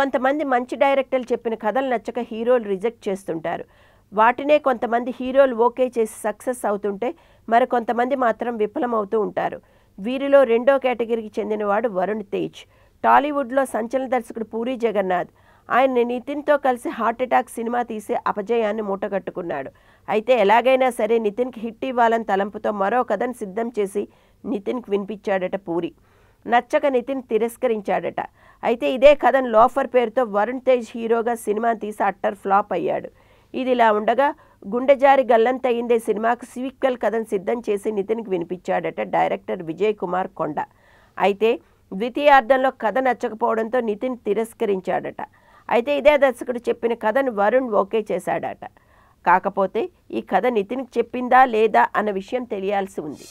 కొంతమంది మంచి డైరెక్టర్లు చెప్పిన కథలు నచ్చక హీరోలు రిజెక్ట్ చేస్తుంటారు. వాటినే కొంతమంది హీరోలు ఓకే చేసి సక్సెస్ అవుతుంటే మరికొంతమంది మాత్రం విఫలమవుతూ ఉంటారు. వీరిలో రెండో కేటగిరీకి చెందినవాడు వరుణ్ తేజ్. టాలీవుడ్లో సంచలన దర్శకుడు పూరి జగన్నాథ్. ఆయన నితిన్తో కలిసి హార్ట్ అటాక్ సినిమా తీసి అపజయాన్ని మూటగట్టుకున్నాడు. అయితే ఎలాగైనా సరే నితిన్కి హిట్ ఇవ్వాలని తలంపుతో మరో కథను సిద్ధం చేసి నితిన్కి వినిపించాడట పూరి. నచ్చక నితిన్ తిరస్కరించాడట. అయితే ఇదే కథను లోఫర్ పేరుతో వరుణ్ తేజ్ హీరోగా సినిమా తీసి అట్టర్ ఫ్లాప్ అయ్యాడు. ఇదిలా ఉండగా గుండెజారి గల్లంతయిందే సినిమాకు సీక్వెల్ కథను సిద్ధం చేసి నితిన్కి వినిపించాడట డైరెక్టర్ విజయ్ కుమార్ కొండ. అయితే ద్వితీయార్థంలో కథ నచ్చకపోవడంతో నితిన్ తిరస్కరించాడట. అయితే ఇదే దర్శకుడు చెప్పిన కథను వరుణ్ ఓకే చేశాడట. కాకపోతే ఈ కథ నితిన్కి చెప్పిందా లేదా అన్న విషయం తెలియాల్సి ఉంది.